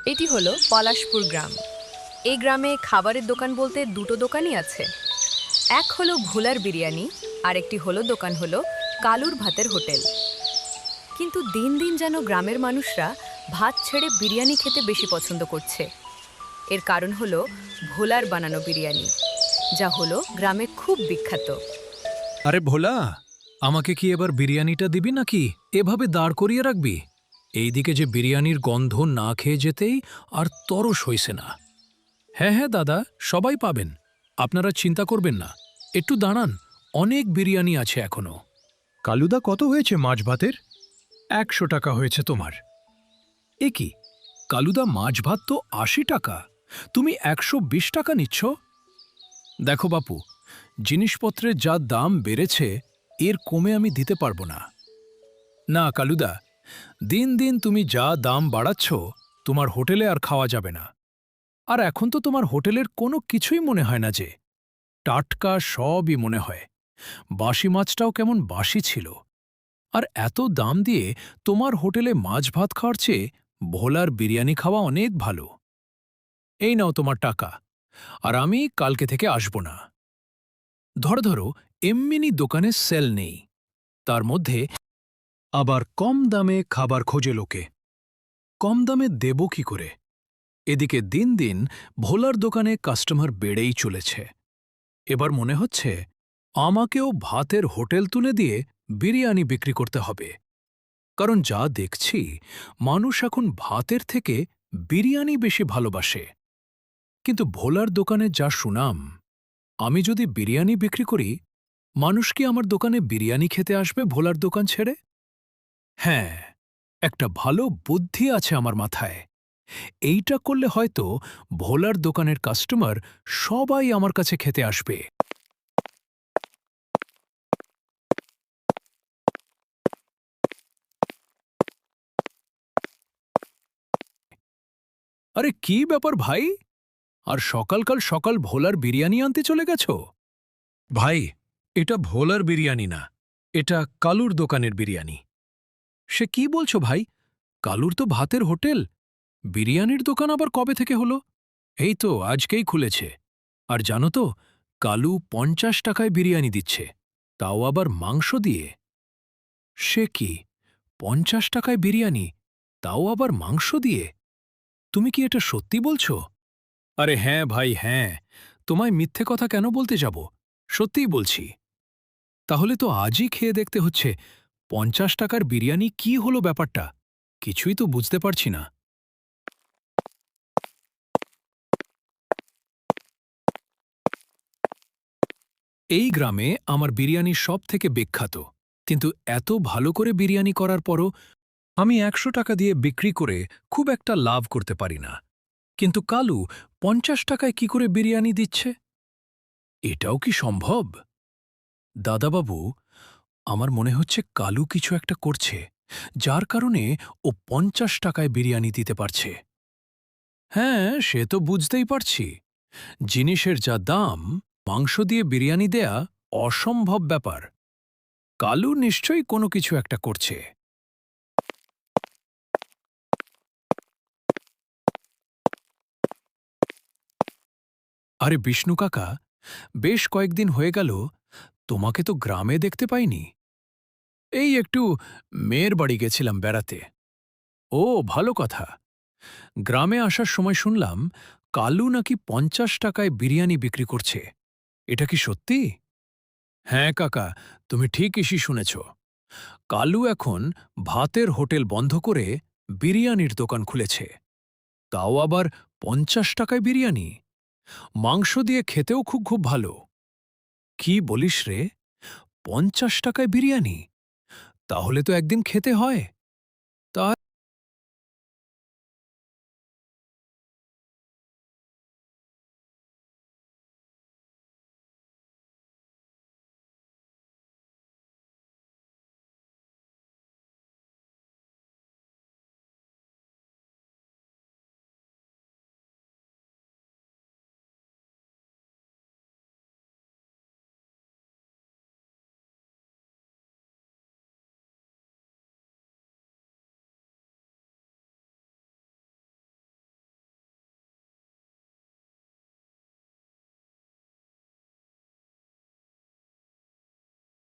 এটি হলো পলাশপুর গ্রাম। এই গ্রামে খাবারের দোকান বলতে দুটো দোকানই আছে। এক হলো ভোলার বিরিয়ানি, আর একটি দোকান হলো কালুর ভাতের হোটেল। কিন্তু দিন দিন যেন গ্রামের মানুষরা ভাত ছেড়ে বিরিয়ানি খেতে বেশি পছন্দ করছে। এর কারণ হলো ভোলার বানানো বিরিয়ানি, যা হলো গ্রামে খুব বিখ্যাত। আরে ভোলা, আমাকে কি এবার বিরিয়ানিটা দিবি নাকি এভাবে দাঁড় করিয়ে রাখবি? এইদিকে যে বিরিয়ানির গন্ধ না খেয়ে যেতেই আর তরস হইছে না। হ্যাঁ হ্যাঁ দাদা, সবাই পাবেন, আপনারা চিন্তা করবেন না। একটু দাঁড়ান, অনেক বিরিয়ানি আছে এখনো। কালুদা, কত হয়েছে মাছ ভাতের? 100 টাকা হয়েছে তোমার। এ কি কালুদা, মাছ ভাত তো 80 টাকা, তুমি 120 টাকা নিচ্ছ? দেখো বাপু, জিনিসপত্রের যা দাম বেড়েছে, এর কমে আমি দিতে পারবো না। না কালুদা, দিন দিন তুমি যা দাম বাড়াচ্ছ, তোমার হোটেলে আর খাওয়া যাবে না। আর এখন তো তোমার হোটেলের কোনো কিছুই মনে হয় না, যে টাটকা সবই মনে হয়। বাসি মাছটাও কেমন বাসি ছিল। আর এত দাম দিয়ে তোমার হোটেলে মাছ ভাত খাওয়ার চেয়ে ভোলার বিরিয়ানি খাওয়া অনেক ভালো। এই নাও তোমার টাকা, আর আমি কালকে থেকে আসব না। ধরো এমনি দোকানে সেল নেই, তার মধ্যে আবার কম দামে খাবার খোঁজে লোকে। কম দামে দেব কি করে? এদিকে দিন দিন ভোলার দোকানে কাস্টমার বেড়েই চলেছে। এবার মনে হচ্ছে আমাকেও ভাতের হোটেল তুলে দিয়ে বিরিয়ানি বিক্রি করতে হবে। কারণ যা দেখছি, মানুষ এখন ভাতের থেকে বিরিয়ানি বেশি ভালোবাসে। কিন্তু ভোলার দোকানে যা সুনাম, আমি যদি বিরিয়ানি বিক্রি করি, মানুষ কি আমার দোকানে বিরিয়ানি খেতে আসবে ভোলার দোকান ছেড়ে? হ্যাঁ, একটা ভালো বুদ্ধি আছে আমার মাথায়। এইটা করলে হয়তো ভোলার দোকানের কাস্টমার সবাই আমার কাছে খেতে আসবে। আরে কি ব্যাপার ভাই, আর সকাল সকাল ভোলার বিরিয়ানি আনতে চলে গেছ? ভাই, এটা ভোলার বিরিয়ানি না, এটা কালুর দোকানের বিরিয়ানি। সে কি বলছো ভাই? কালুর তো ভাতের হোটেল, বিরিয়ানির দোকান আবার কবে থেকে হলো? এই তো আজকেই খুলেছে। আর জানো তো, কালু 50 টাকায় বিরিয়ানি দিচ্ছে, তাও আবার মাংস দিয়ে। সে কি, 50 টাকায় বিরিয়ানি, তাও আবার মাংস দিয়ে? তুমি কি এটা সত্যি বলছো? আরে হ্যাঁ ভাই, হ্যাঁ, তোমায় মিথ্যে কথা কেন বলতে যাব, সত্যিই বলছি। তাহলে তো আজই খেয়ে দেখতে হচ্ছে 50 টাকার বিরিয়ানি কি হলো ব্যাপারটা, কিছুই তো বুঝতে পারছি না। এই গ্রামে আমার বিরিয়ানি সব থেকে বিখ্যাত, কিন্তু এত ভালো করে বিরিয়ানি করার পরও আমি 100 টাকা দিয়ে বিক্রি করে খুব একটা লাভ করতে পারি না। কিন্তু কালু 50 টাকায় কি করে বিরিয়ানি দিচ্ছে? এটাও কি সম্ভব? দাদাবাবু, আমার মনে হচ্ছে কালু কিছু একটা করছে, যার কারণে ও 50 টাকায় বিরিয়ানি দিতে পারছে। হ্যাঁ, সে তো বুঝতেই পারছি, জিনিসের যা দাম, মাংস দিয়ে বিরিয়ানি দেয়া অসম্ভব ব্যাপার। কালু নিশ্চয়ই কোনো কিছু একটা করছে। আরে বিষ্ণু কাকা, বেশ কয়েকদিন হয়ে গেল, তোমাকে তো গ্রামে দেখতে পাইনি। এই একটু মেয়ের বাড়ি গেছিলাম বেড়াতে। ও, ভালো কথা। গ্রামে আসার সময় শুনলাম কালু নাকি 50 টাকায় বিরিয়ানি বিক্রি করছে। এটা কি সত্যি? হ্যাঁ কাকা, তুমি ঠিক এসি শুনেছ। কালু এখন ভাতের হোটেল বন্ধ করে বিরিয়ানির দোকান খুলেছে, তাও আবার 50 টাকায় বিরিয়ানি। মাংস দিয়ে খেতেও খুব খুব ভালো। কি বলিস রে, 50 টাকায় বিরিয়ানি? তাহলে তো একদিন খেতে হয়। তা